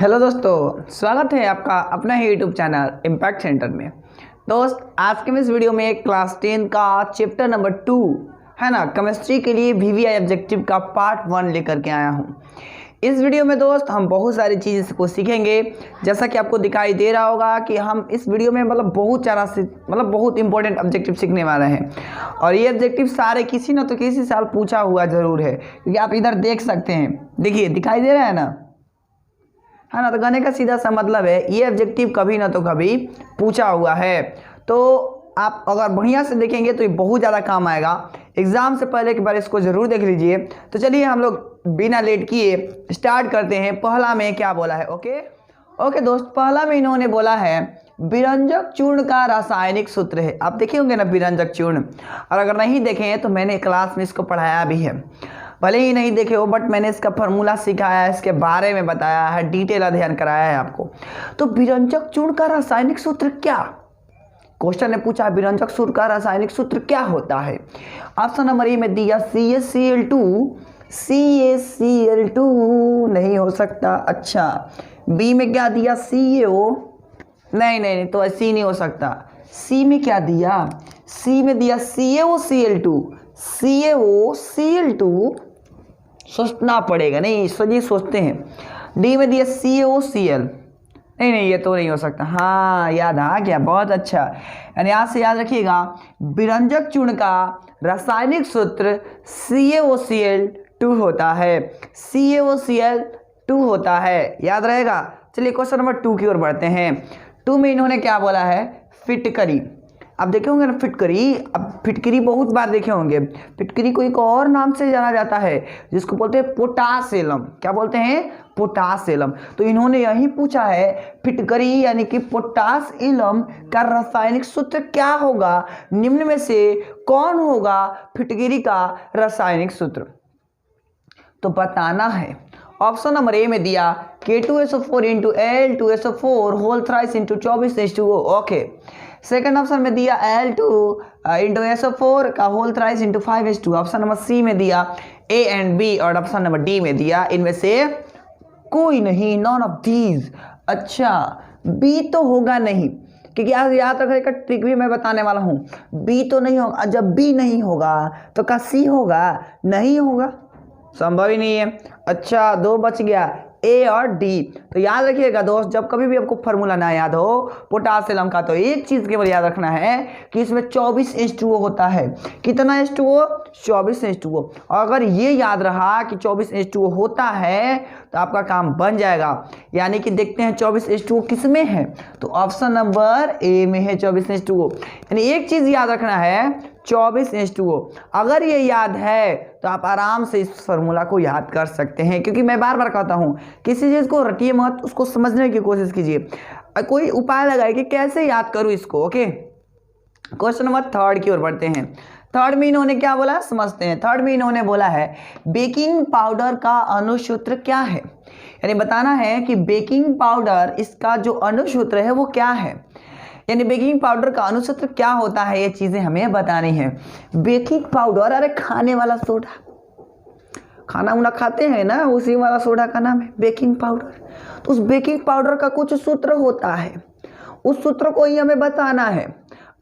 Hello दोस्तों, स्वागत है आपका अपना ही यूट्यूब चैनल इम्पैक्ट सेंटर में। दोस्त, आज के इस वीडियो में क्लास 10 का चैप्टर नंबर 2 है ना, केमिस्ट्री के लिए वीवीआई ऑब्जेक्टिव का पार्ट 1 लेकर के आया हूँ। इस वीडियो में दोस्त हम बहुत सारी चीज़ें को सीखेंगे। जैसा कि आपको दिखाई दे रहा होगा कि हम इस वीडियो में बहुत इंपॉर्टेंट ऑब्जेक्टिव सीखने वाले हैं। और ये ऑब्जेक्टिव सारे किसी न तो किसी साल पूछा हुआ ज़रूर है, क्योंकि आप इधर देख सकते हैं। देखिए, दिखाई दे रहा है ना, तो कहने का सीधा सा मतलब है ये ऑब्जेक्टिव कभी ना तो कभी पूछा हुआ है। तो आप अगर बढ़िया से देखेंगे तो ये बहुत ज़्यादा काम आएगा। एग्ज़ाम से पहले एक बार इसको ज़रूर देख लीजिए। तो चलिए हम लोग बिना लेट किए स्टार्ट करते हैं। पहला में क्या बोला है? ओके दोस्त, पहला में इन्होंने बोला है विरंजक चूर्ण का रासायनिक सूत्र है। आप देखे होंगे ना विरंजक चूर्ण, और अगर नहीं देखे हैं तो मैंने क्लास में इसको पढ़ाया भी है। भले ही नहीं देखे हो, बट मैंने इसका फार्मूला सिखाया है, इसके बारे में बताया है, डिटेल अध्ययन कराया है आपको। तो विरंजक चूर्ण का रासायनिक सूत्र क्या? क्वेश्चन ने पूछा विरंजक चूर्ण का रासायनिक सूत्र क्या होता है। ऑप्शन नंबर ए में दिया CaCl2। नहीं हो सकता। अच्छा, बी में क्या दिया? CaO। नहीं, तो सी नहीं हो सकता। सी में क्या दिया? सी में दिया CaOCl2। सोचना पड़ेगा, नहीं सभी सोचते हैं। डी में दिया CaOCl। नहीं, ये तो नहीं हो सकता। हाँ, याद आ गया, बहुत अच्छा। यानी यहाँ से याद रखिएगा, विरंजक चूर्ण का रासायनिक सूत्र CaOCl2 होता है। CaOCl2 होता है, याद रहेगा। चलिए क्वेश्चन नंबर 2 की ओर बढ़ते हैं। 2 में इन्होंने क्या बोला है? फिटकरी। आप देखे होंगे ना फिटकरी। अब फिटकरी बहुत बार देखे होंगे। फिटकरी को एक और नाम से जाना जाता है जिसको बोलते हैं पोटासेलम। क्या बोलते हैं? पोटासेलम। तो इन्होंने यही पूछा है फिटकरी यानी कि पोटासेलम का रासायनिक सूत्र क्या होगा? निम्न में से कौन होगा फिटकरी का रासायनिक सूत्र? तो बताना है। ऑप्शन नंबर ए में दिया K2SO4 × Al2SO4 whole thrice × 24H2O। Okay. Second option में दिया Al2 × SO4 का whole thrice × 5H2। Option number C में दिया A एंड B, और ऑप्शन नंबर डी में दिया इनमें से कोई नहीं, नॉन ऑफ दीज। अच्छा, बी तो होगा नहीं, क्योंकि आज याद रखने का ट्रिक भी मैं बताने वाला हूँ। बी तो नहीं होगा। जब बी नहीं होगा तो क्या सी होगा? नहीं होगा, संभव ही नहीं है। अच्छा, 2 बच गया, ए और डी। तो याद रखिएगा दोस्त, जब कभी भी आपको फार्मूला ना याद हो पोटासियम का, तो एक चीज़ केवल याद रखना है कि इसमें 24H2O होता है। कितना H2O? 24H2O। और अगर ये याद रहा कि 24H2O होता है तो आपका काम बन जाएगा। यानी कि देखते हैं 24H2O किस में है, तो ऑप्शन नंबर ए में है 24H2O। यानी एक चीज़ याद रखना है 24H2O। अगर ये याद है तो आप आराम से इस फार्मूला को याद कर सकते हैं, क्योंकि मैं बार बार कहता हूँ किसी चीज़ को रटिए मत, उसको समझने की कोशिश कीजिए। कोई उपाय लगाए कि कैसे याद करूँ इसको। ओके, क्वेश्चन नंबर 3 की ओर बढ़ते हैं। 3 में इन्होंने क्या बोला, समझते हैं। 3 में इन्होंने बोला है बेकिंग पाउडर का अणुसूत्र क्या है। यानी बताना है कि बेकिंग पाउडर, इसका जो अणुसूत्र है वो क्या है। यानी बेकिंग पाउडर का अणुसूत्र क्या होता है, ये चीज़ें हमें बतानी है। बेकिंग पाउडर, अरे खाने वाला सोडा, खाना उना खाते हैं ना, उसी वाला सोडा का नाम है बेकिंग पाउडर। तो उस बेकिंग पाउडर का कुछ सूत्र होता है, उस सूत्र को ही हमें बताना है।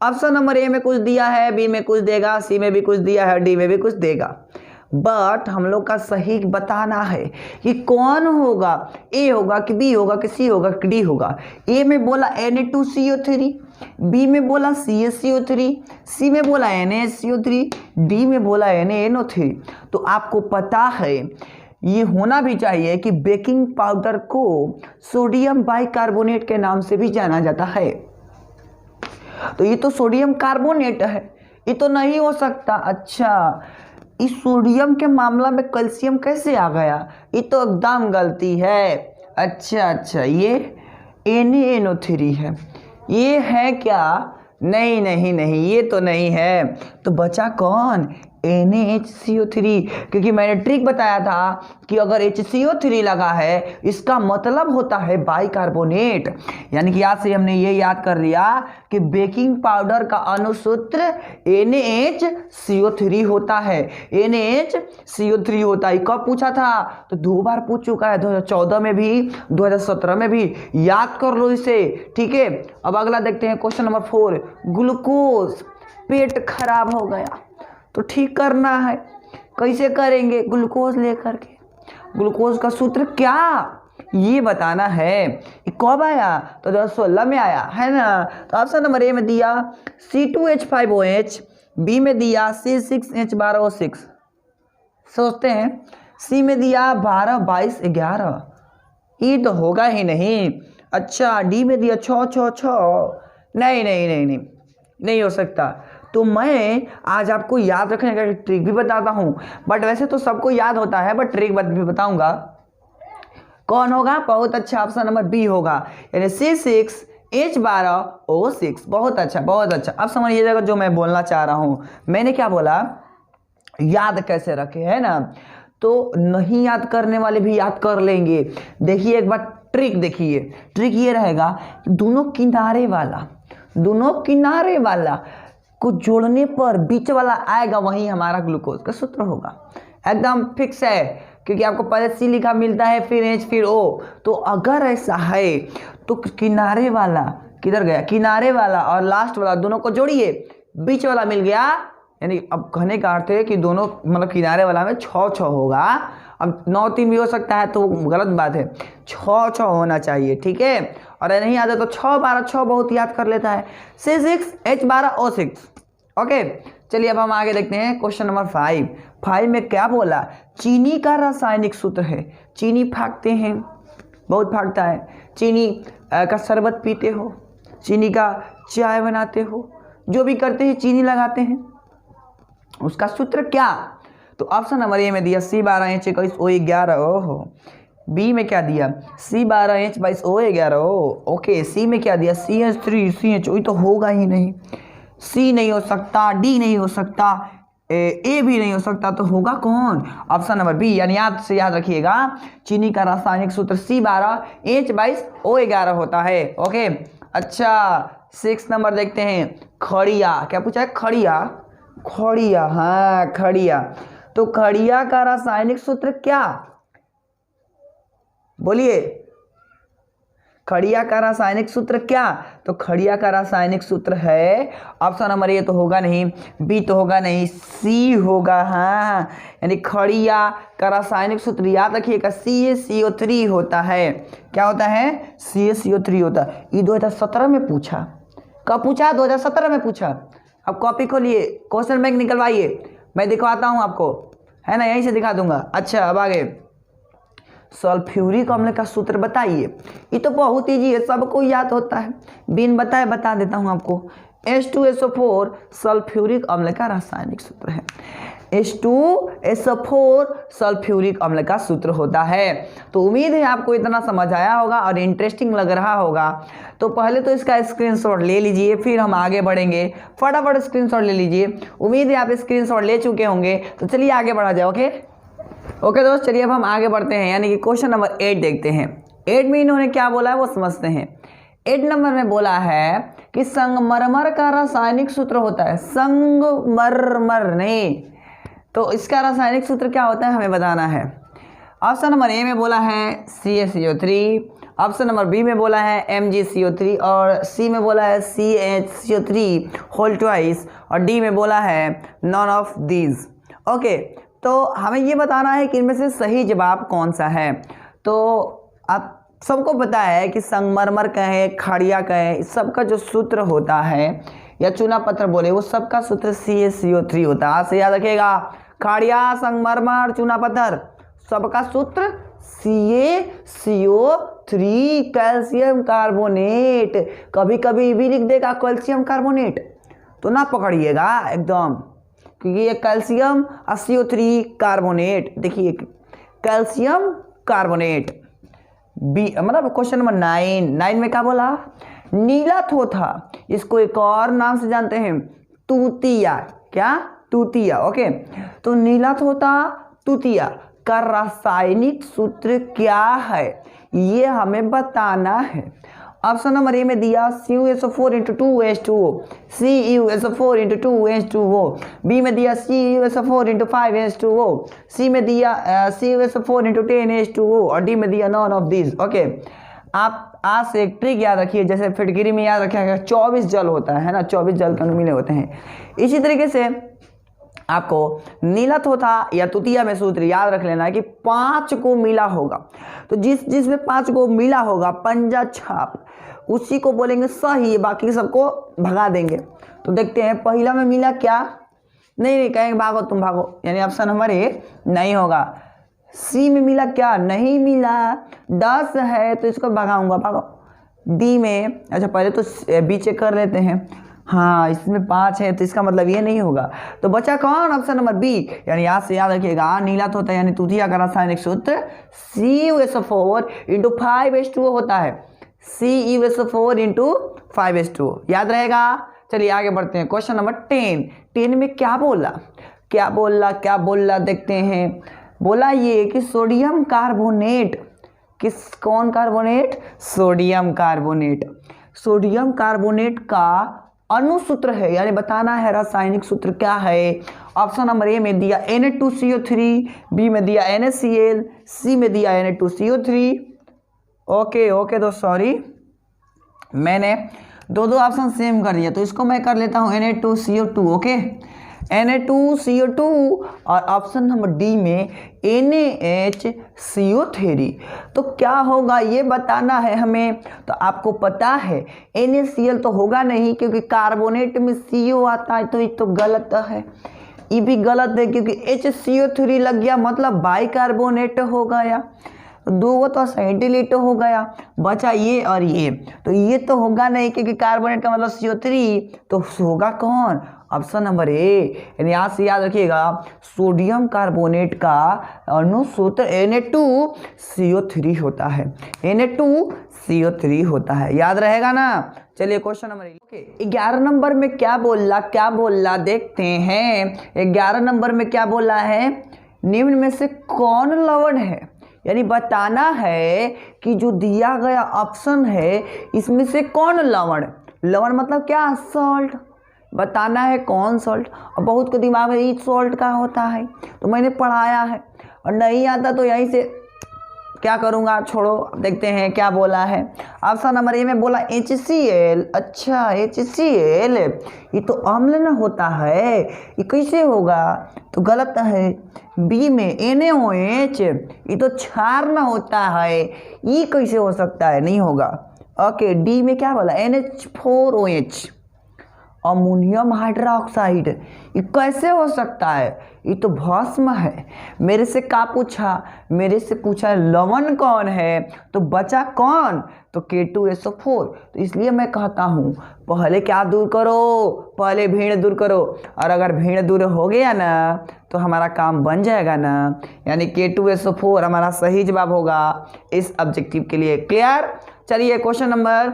ऑप्शन नंबर ए में कुछ दिया है, बी में कुछ देगा, सी में भी कुछ दिया है, डी में भी कुछ देगा। बट हम लोग का सही बताना है कि कौन होगा, ए होगा कि बी होगा कि सी होगा कि डी होगा। ए में बोला Na2CO3, बी में बोला CaCO3, सी में बोला NaSCO3, डी में बोला NaNO3। तो आपको पता है ये होना भी चाहिए कि बेकिंग पाउडर को सोडियम बाइकार्बोनेट के नाम से भी जाना जाता है। तो ये तो सोडियम कार्बोनेट है, ये तो नहीं हो सकता। अच्छा, इस सोडियम के मामला में कैल्शियम कैसे आ गया? ये तो एकदम गलती है। अच्छा, ये NaNO3 है, ये है क्या? नहीं, ये तो नहीं है। तो बचा कौन? NaHCO3, क्योंकि मैंने ट्रिक बताया था कि अगर HCO3 लगा है इसका मतलब होता है बाइकार्बोनेट। यानी कि आज से हमने ये याद कर लिया कि बेकिंग पाउडर का अणुसूत्र NaHCO3 होता है, NaHCO3 होता है। कब पूछा था? तो 2 बार पूछ चुका है, 2014 में भी, 2017 में भी। याद कर लो इसे, ठीक है। अब अगला देखते हैं क्वेश्चन नंबर 4। ग्लूकोज, पेट खराब हो गया तो ठीक करना है, कैसे करेंगे? ग्लूकोज लेकर के, ग्लूकोज का सूत्र क्या ये बताना है। ये कब आया? तो 2016 में आया है ना। तो ऑप्शन नंबर ए में दिया C2H5OH, बी में दिया C6H12O6, सोचते हैं। सी में दिया 12 22 11, ये तो होगा ही नहीं। अच्छा, डी में दिया 6 6 6, नहीं नहीं नहीं नहीं नहीं हो सकता। तो मैं आज आपको याद रखने का ट्रिक भी बताता हूँ, बट वैसे तो सबको याद होता है, बट ट्रिक भी बताऊंगा। कौन होगा? बहुत अच्छा, ऑप्शन नंबर बी होगा, यानी C6H12O6। बहुत अच्छा बहुत अच्छा। अब समझिएगा जो मैं बोलना चाह रहा हूँ। मैंने क्या बोला? याद कैसे रखे, है ना। तो नहीं याद करने वाले भी याद कर लेंगे। देखिए एक बार ट्रिक देखिए, ट्रिक ये रहेगा कि दोनों किनारे वाला को जोड़ने पर बीच वाला आएगा, वही हमारा ग्लूकोज का सूत्र होगा। एकदम फिक्स है, क्योंकि आपको पहले सी लिखा मिलता है, फिर H, फिर O। तो अगर ऐसा है तो किनारे वाला किधर गया? किनारे वाला और लास्ट वाला दोनों को जोड़िए, बीच वाला मिल गया। यानी अब कहने का अर्थ है कि दोनों मतलब किनारे वाला में 6 6 होगा। अब 9 3 भी हो सकता है, तो गलत बात है, 6 6 होना चाहिए, ठीक है। और नहीं आता तो 6 12 6 बहुत याद कर लेता है, C6H12O6। ओके, चलिए अब हम आगे देखते हैं क्वेश्चन नंबर 5 में क्या बोला? चीनी का रासायनिक सूत्र है। चीनी फाँकते हैं, बहुत फाँकता है। चीनी का शरबत पीते हो, चीनी का चाय बनाते हो, जो भी करते हैं चीनी लगाते हैं, उसका सूत्र क्या? तो ऑप्शन नंबर ए में दिया C12H21O11। ओहो। बी में क्या दिया? C12H22O11। ओके। सी में क्या दिया? CH3CH। तो होगा ही नहीं, सी नहीं हो सकता, डी नहीं हो सकता, ए भी नहीं हो सकता, तो होगा कौन? Option number B. यानी याद रखिएगा, चीनी का रासायनिक सूत्र C12H22O11 होता है। ओके। अच्छा, 6 नंबर देखते हैं। खड़िया, क्या पूछा है? खड़िया, हाँ खड़िया। तो खड़िया का रासायनिक सूत्र क्या? बोलिए, खड़िया का रासायनिक सूत्र क्या? तो खड़िया का रासायनिक सूत्र है, ऑप्शन नंबर ए तो होगा नहीं, बी तो होगा नहीं, सी होगा। हाँ, यानी खड़िया का रासायनिक सूत्र याद रखिएगा CaCO3 होता है। क्या होता है? CaCO3 होता है। ये 2017 में पूछा। कब पूछा? 2017 में पूछा। अब कॉपी खोलिए, क्वेश्चन बैंक निकलवाइए, मैं दिखवाता हूँ आपको, है ना, यहीं से दिखा दूंगा। अच्छा, अब आगे सल्फ्यूरिक अम्ल का सूत्र बताइए। ये तो बहुत ईजी है, सबको याद होता है, बिन बताए बता देता हूँ आपको। H2SO4 सल्फ्यूरिक अम्ल का रासायनिक सूत्र है। H2SO4 सल्फ्यूरिक अम्ल का सूत्र होता है। तो उम्मीद है आपको इतना समझ आया होगा और इंटरेस्टिंग लग रहा होगा। तो पहले तो इसका स्क्रीनशॉट ले लीजिए, फिर हम आगे बढ़ेंगे। फटाफट स्क्रीनशॉट ले लीजिए। उम्मीद है आप स्क्रीनशॉट ले चुके होंगे। तो चलिए आगे बढ़ा जाए। ओके दोस्त, चलिए अब हम आगे बढ़ते हैं, यानी कि क्वेश्चन नंबर 8 देखते हैं। 8 में इन्होंने क्या बोला है वो समझते हैं। 8 नंबर में बोला है कि संगमरमर का रासायनिक सूत्र होता है। संगमरमर नहीं, तो इसका रासायनिक सूत्र क्या होता है हमें बताना है। ऑप्शन नंबर ए में बोला है CaCO3, ऑप्शन नंबर बी में बोला है MgCO3, और सी में बोला है CHCO3 होल ट्वाइस, और डी में बोला है नॉन ऑफ दीज। ओके, तो हमें ये बताना है कि इनमें से सही जवाब कौन सा है। तो आप सबको पता है कि संगमरमर कहे, खड़िया कहे, इस सबका जो सूत्र होता है या चूना पत्थर बोले, वो सबका सूत्र CaCO3 होता है। आज से याद रखिएगा, खड़िया, संगमरमर, चूना पत्थर, सबका सूत्र CaCO3, कैल्शियम कार्बोनेट। कभी कभी भी लिख देगा कैल्शियम कार्बोनेट, तो ना पकड़िएगा एकदम, क्योंकि ये कैल्शियम और CO3 कार्बोनेट। देखिए कैल्शियम कार्बोनेट। बी मतलब क्वेश्चन नंबर 9 में क्या बोला? नीला थोथा, इसको एक और नाम से जानते हैं, तूतिया। क्या? तृतीया। ओके, तो नीलत्वता तृतीया का रासायनिक सूत्र क्या है ये हमें बताना है। ऑप्शन नंबर ए में दिया CuSO4 × 2H2O, CuSO4 × 2H2O, B में दिया CuSO4 × 5H2O, सी में दिया CuSO4 × 10H2O और डी में दिया नॉन ऑफ दिस। ओके, आप आज से एक ट्रिक याद रखिए, जैसे फिटकरी में याद रखिएगा 24 जल होता है ना, 24 जल के अणु मिले होते हैं। इसी तरीके से आपको नीलत्वता या तृतीया में सूत्र याद रख लेना है कि 5 को मिला होगा, तो जिसमें 5 को मिला होगा पंजा छाप उसी को बोलेंगे सही, बाकी सबको भगा देंगे। तो देखते हैं पहला में मिला क्या, नहीं कहेंगे भागो तुम भागो, यानी ऑप्शन नंबर ए नहीं होगा। सी में मिला क्या, नहीं मिला, 10 है तो इसको भगाऊंगा, भागो। डी में, अच्छा पहले तो बी चेक कर लेते हैं, हाँ इसमें 5 है तो इसका मतलब ये नहीं होगा, तो बचा कौन, ऑप्शन नंबर बी। यानी यहाँ से याद रखिएगा नीलत्वता यानी तृतीया का रासायनिक सूत्र CuSO4 × 5H2O होता है, CuSO4 × 5H2O याद रहेगा। चलिए आगे बढ़ते हैं, क्वेश्चन नंबर 10 में क्या बोला देखते हैं। बोला ये कि सोडियम कार्बोनेट, कौन कार्बोनेट, सोडियम कार्बोनेट का अणुसूत्र है, यानी बताना है रासायनिक सूत्र क्या है। ऑप्शन नंबर ए में दिया Na2CO3, बी में दिया NaCl, सी में दिया Na2CO3। ओके तो सॉरी मैंने दो ऑप्शन सेम कर दिया, तो इसको मैं कर लेता हूँ Na2CO2। ओके, Na2CO2 और ऑप्शन नंबर डी में NaHCO3। तो क्या होगा ये बताना है हमें। तो आपको पता है NaCl तो होगा नहीं, क्योंकि कार्बोनेट में CO आता है, तो ये तो गलत है, ये भी गलत है, क्योंकि HCO3 लग गया मतलब बाइकार्बोनेट हो गया, दो तो सेंटिलीटर हो गया, बचा ये और ये, तो ये तो होगा नहीं, क्योंकि कार्बोनेट का मतलब CO3, तो होगा कौन, ऑप्शन नंबर ए। यानी यहाँ से याद रखिएगा सोडियम कार्बोनेट का अणुसूत्र Na2CO3 होता है, Na2CO3 होता है, याद रहेगा ना। चलिए क्वेश्चन नंबर 11 नंबर में क्या बोला देखते हैं। 11 नंबर में क्या बोला है, निम्न में से कौन लवण है, यानी बताना है कि जो दिया गया ऑप्शन है इसमें से कौन लवण मतलब क्या, सॉल्ट, बताना है कौन सॉल्ट। और बहुत को दिमाग में ईच सॉल्ट का होता है, तो मैंने पढ़ाया है, और नहीं आता तो यहीं से क्या करूँगा, छोड़ो। देखते हैं क्या बोला है। ऑप्शन नंबर ए में बोला HCl, अच्छा HCl ये तो अम्ल न होता है, ये कैसे होगा, तो गलत है। बी में NaOH ये तो क्षार न होता है, ये कैसे हो सकता है, नहीं होगा। ओके, डी में क्या बोला NH4OH अमोनियम हाइड्रोक्साइड, ये कैसे हो सकता है, ये तो भस्म है। मेरे से पूछा लवण कौन है, तो बचा कौन, तो K2SO4। तो इसलिए मैं कहता हूँ पहले क्या दूर करो, पहले भीड़ दूर करो, और अगर भीड़ दूर हो गया ना तो हमारा काम बन जाएगा ना, यानी K2SO4 हमारा सही जवाब होगा इस ऑब्जेक्टिव के लिए। क्लियर। चलिए क्वेश्चन नंबर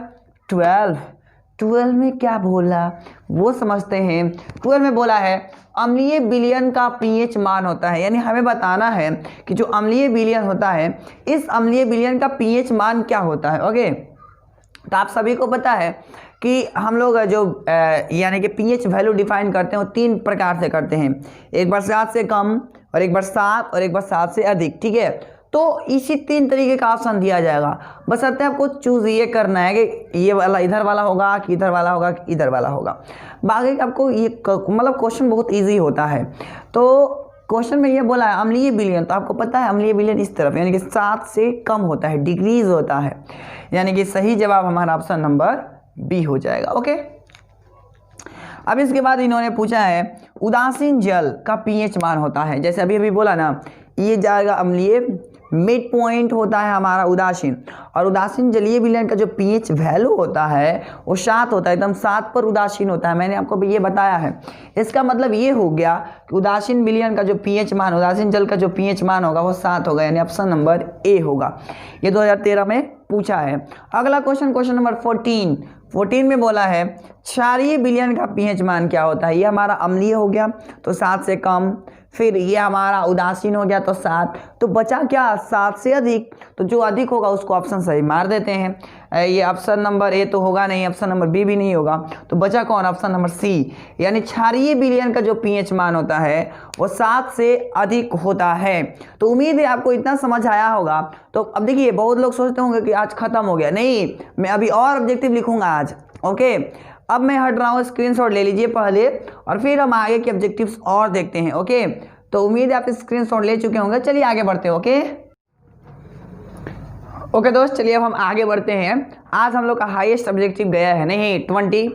12 में क्या बोला वो समझते हैं। 12 में बोला है अम्लीय विलयन का pH मान होता है, यानी हमें बताना है कि जो अम्लीय विलयन होता है इस अम्लीय विलयन का pH मान क्या होता है। ओके, तो आप सभी को पता है कि हम लोग जो यानी कि pH वैल्यू डिफाइन करते हैं वो 3 प्रकार से करते हैं, एक बार 7 से कम, और एक बार 7, और एक बार 7 से अधिक। ठीक है, तो इसी 3 तरीके का ऑप्शन दिया जाएगा, बस अब आपको चूज ये करना है कि ये वाला इधर वाला होगा कि इधर वाला होगा कि इधर वाला होगा। बाकी आपको ये मतलब क्वेश्चन बहुत इजी होता है। तो क्वेश्चन में ये बोला है अम्लीय विलयन, तो आपको पता है अम्लीय विलयन इस तरफ यानी कि 7 से कम होता है, डिग्रीज होता है, यानी कि सही जवाब हमारा ऑप्शन नंबर बी हो जाएगा। ओके, अब इसके बाद इन्होंने पूछा है उदासीन जल का pH मान होता है, जैसे अभी बोला ना, ये जाएगा अम्लीय मिड पॉइंट होता है हमारा उदासीन, और उदासीन जलीय विलयन का जो पीएच वैल्यू होता है वो 7 होता है, एकदम 7 पर उदासीन होता है। मैंने आपको ये बताया है। इसका मतलब ये हो गया कि उदासीन विलयन का जो पीएच मान, उदासीन जल का जो पीएच मान होगा वो 7 होगा, यानी ऑप्शन नंबर ए होगा। ये 2013 में पूछा है। अगला क्वेश्चन, क्वेश्चन नंबर 14 में बोला है क्षारीय विलयन का पीएच मान क्या होता है। ये हमारा अम्लीय हो गया तो 7 से कम, फिर ये हमारा उदासीन हो गया तो 7, तो बचा क्या 7 से अधिक, तो जो अधिक होगा उसको ऑप्शन सही मार देते हैं। ये ऑप्शन नंबर ए तो होगा नहीं, ऑप्शन नंबर बी भी नहीं होगा, तो बचा कौन, ऑप्शन नंबर सी, यानी क्षारीय विलयन का जो पीएच मान होता है वो 7 से अधिक होता है। तो उम्मीद है आपको इतना समझ आया होगा। तो अब देखिए बहुत लोग सोचते होंगे कि आज खत्म हो गया, नहीं, मैं अभी और ऑब्जेक्टिव लिखूंगा आज। ओके, अब मैं हट रहा हूँ, स्क्रीनशॉट ले लीजिए पहले और फिर हम आगे के ऑब्जेक्टिव्स और देखते हैं। ओके, तो उम्मीद है आप स्क्रीनशॉट ले चुके होंगे। चलिए आगे बढ़ते हैं। ओके दोस्त, चलिए अब हम आगे बढ़ते हैं। आज हम लोग का हाईएस्ट ऑब्जेक्टिव गया है नहीं 20,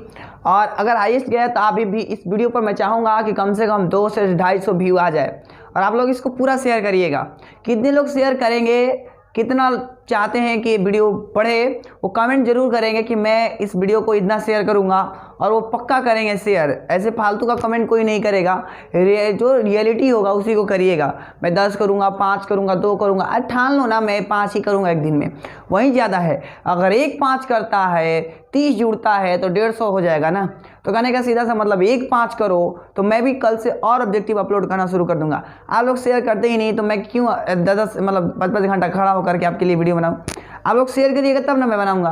और अगर हाईएस्ट गया तो आप भी इस वीडियो पर मैं चाहूँगा कि कम से कम 200 से 250 व्यू आ जाए, और आप लोग इसको पूरा शेयर करिएगा। कितने लोग शेयर करेंगे, कितना चाहते हैं कि वीडियो बढ़े, वो कमेंट जरूर करेंगे कि मैं इस वीडियो को इतना शेयर करूंगा, और वो पक्का करेंगे शेयर। ऐसे फालतू का कमेंट कोई नहीं करेगा, जो रियलिटी होगा उसी को करिएगा। मैं 10 करूंगा, 5 करूंगा, 2 करूंगा, अरे ठान लो ना मैं 5 ही करूंगा एक दिन में, वही ज़्यादा है। अगर एक 5 करता है, 30 जुड़ता है तो 150 हो जाएगा ना। तो कहने का सीधा सा मतलब 1 5 करो तो मैं भी कल से और ऑब्जेक्टिव अपलोड करना शुरू कर दूंगा। आप लोग शेयर करते ही नहीं तो मैं क्यों 10 मतलब 5 घंटा खड़ा होकर के आपके लिए वीडियो बनाऊँ। आप लोग शेयर करिएगा तब ना मैं बनाऊंगा।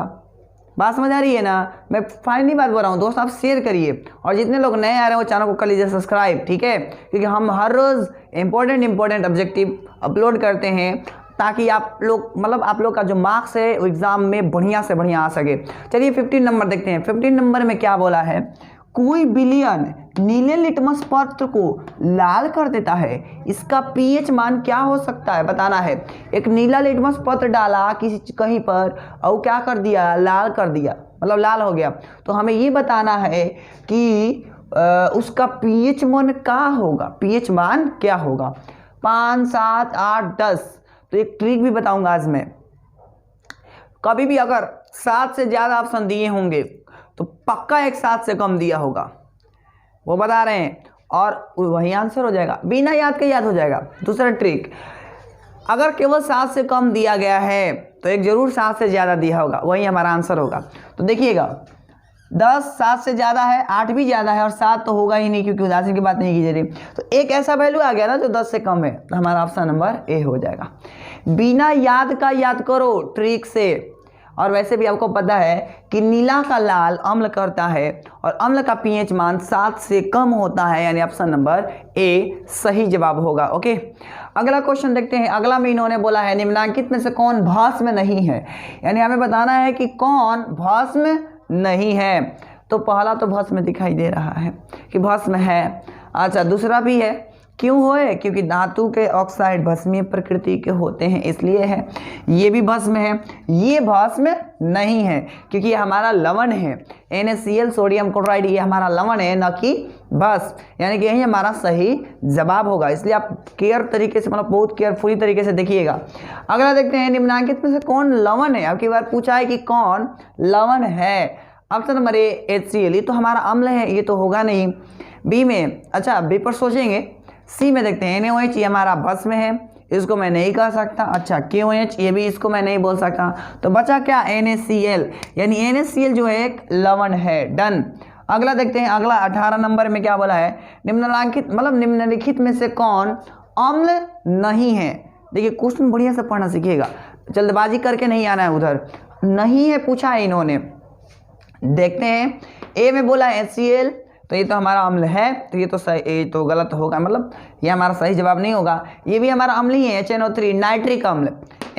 बात समझ आ रही है ना, मैं फाइनली बात बोल रहा हूँ दोस्त, आप शेयर करिए। और जितने लोग नए आ रहे हैं वो चैनल को कर लीजिए सब्सक्राइब, ठीक है, क्योंकि हम हर रोज़ इंपॉर्टेंट ऑब्जेक्टिव अपलोड करते हैं ताकि आप लोग मतलब आप लोग का जो मार्क्स है वो एग्ज़ाम में बढ़िया से बढ़िया आ सके। चलिए 15 नंबर देखते हैं। 15 नंबर में क्या बोला है, कोई विलयन नीले लिटमस पत्र को लाल कर देता है, इसका पीएच मान क्या हो सकता है, बताना है। एक नीला लिटमस पत्र डाला किसी कहीं पर और क्या कर दिया, लाल कर दिया, मतलब लाल हो गया, तो हमें ये बताना है कि उसका पीएच मान क्या होगा, पीएच मान क्या होगा। 5 7 8 10, तो एक ट्रिक भी बताऊंगा आज मैं। कभी भी अगर 7 से ज़्यादा ऑप्शन दिए होंगे तो पक्का एक 7 से कम दिया होगा, वो बता रहे हैं, और वही आंसर हो जाएगा, बिना याद के याद हो जाएगा। दूसरा ट्रिक, अगर केवल 7 से कम दिया गया है तो एक जरूर 7 से ज़्यादा दिया होगा, वही हमारा आंसर होगा। तो देखिएगा 10 7 से ज़्यादा है, 8 भी ज़्यादा है, और 7 तो होगा ही नहीं क्योंकि उदासीन की बात नहीं की जा रही। तो एक ऐसा वैल्यू आ गया ना जो 10 से कम है, तो हमारा ऑप्शन नंबर ए हो जाएगा। बिना याद का याद करो ट्रिक से। और वैसे भी आपको पता है कि नीला का लाल अम्ल करता है और अम्ल का पीएच मान 7 से कम होता है, यानी ऑप्शन नंबर ए सही जवाब होगा। ओके, अगला क्वेश्चन देखते हैं। अगला में इन्होंने बोला है निम्नलिखित में से कौन भस्म नहीं है, यानी हमें बताना है कि कौन भस्म नहीं है। तो पहला तो भस्म दिखाई दे रहा है कि भस्म है। अच्छा, दूसरा भी है, क्यों होए, क्योंकि धातु के ऑक्साइड भस्मीय प्रकृति के होते हैं इसलिए है। ये भी भस्म है, ये भस्म नहीं है क्योंकि ये हमारा लवण है, NaCl सोडियम क्लोराइड, ये हमारा लवण है न कि भस्म, यानी कि यही हमारा सही जवाब होगा। इसलिए आप केयर तरीके से मतलब बहुत केयरफुली तरीके से देखिएगा। अगला देखते हैं निम्नलिखित में से कौन लवण है। आपकी बार पूछा है कि कौन लवण है। ऑप्शन नंबर ए HCl, ये तो हमारा अम्ल है, ये तो होगा नहीं। बी में, अच्छा बी पर सोचेंगे। सी में देखते हैं NaOH, ये हमारा भस्म है, इसको मैं नहीं कह सकता। अच्छा KOH, ये भी इसको मैं नहीं बोल सकता। तो बचा क्या, NaCl, यानी NaCl जो है एक लवण है। डन। अगला देखते हैं। अगला 18 नंबर में क्या बोला है, निम्नलिखित में से कौन अम्ल नहीं है। देखिए क्वेश्चन बढ़िया से पढ़ना सीखिएगा, जल्दबाजी करके नहीं आना है उधर। नहीं है पूछा है इन्होंने, देखते हैं। ए में बोला है HCl, तो ये तो हमारा अम्ल है, तो ये तो सही, ये तो गलत होगा, मतलब ये हमारा सही जवाब नहीं होगा। ये भी हमारा अम्ल ही है, HNO3 नाइट्रिक अम्ल,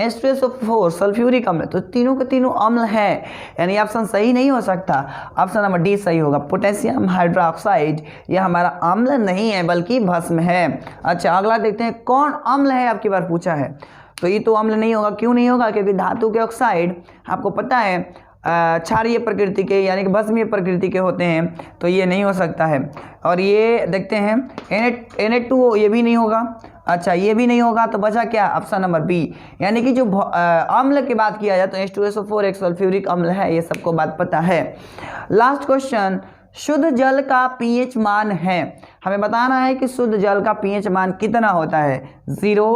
H2SO4 सल्फ्यूरिक अम्ल, तो तीनों के तीनों अम्ल है, यानी ऑप्शन सही नहीं हो सकता। ऑप्शन नंबर डी सही होगा। पोटेशियम हाइड्रोक्साइड ये हमारा अम्ल नहीं है बल्कि भस्म है। अच्छा, अगला देखते हैं कौन अम्ल है, आपकी बार पूछा है, तो ये तो अम्ल नहीं होगा। क्यों नहीं होगा, क्योंकि धातु के ऑक्साइड आपको पता है क्षारीय प्रकृति के यानी कि भस्मीय प्रकृति के होते हैं, तो ये नहीं हो सकता है। और ये देखते हैं Na2O, ये भी नहीं होगा। अच्छा ये भी नहीं होगा तो बचा क्या, ऑप्शन नंबर बी, यानी कि जो अम्ल की बात किया जाए तो H2SO4 एक सल्फ्यूरिक अम्ल है, ये सबको बात पता है। लास्ट क्वेश्चन, शुद्ध जल का पीएच मान है, हमें बताना है कि शुद्ध जल का पीएच मान कितना होता है, 0,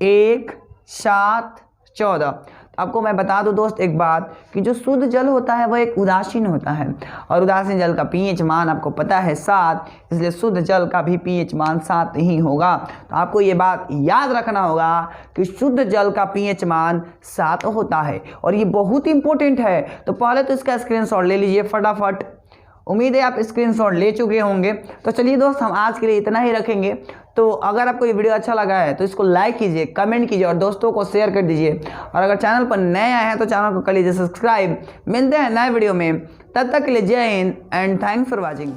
1, 7, 14। आपको मैं बता दूं दोस्त एक बात कि जो शुद्ध जल होता है वह एक उदासीन होता है और उदासीन जल का पीएच मान आपको पता है 7, इसलिए शुद्ध जल का भी पीएच मान 7 ही होगा। तो आपको ये बात याद रखना होगा कि शुद्ध जल का पीएच मान 7 होता है और ये बहुत इंपॉर्टेंट है। तो पहले तो इसका स्क्रीनशॉट ले लीजिए फटाफट, उम्मीद है आप स्क्रीनशॉट ले चुके होंगे। तो चलिए दोस्त हम आज के लिए इतना ही रखेंगे। तो अगर आपको ये वीडियो अच्छा लगा है तो इसको लाइक कीजिए, कमेंट कीजिए और दोस्तों को शेयर कर दीजिए। और अगर चैनल पर नए आए हैं तो चैनल को कर लीजिए सब्सक्राइब। मिलते हैं नए वीडियो में, तब तक के लिए जय Hind and thanks for watching.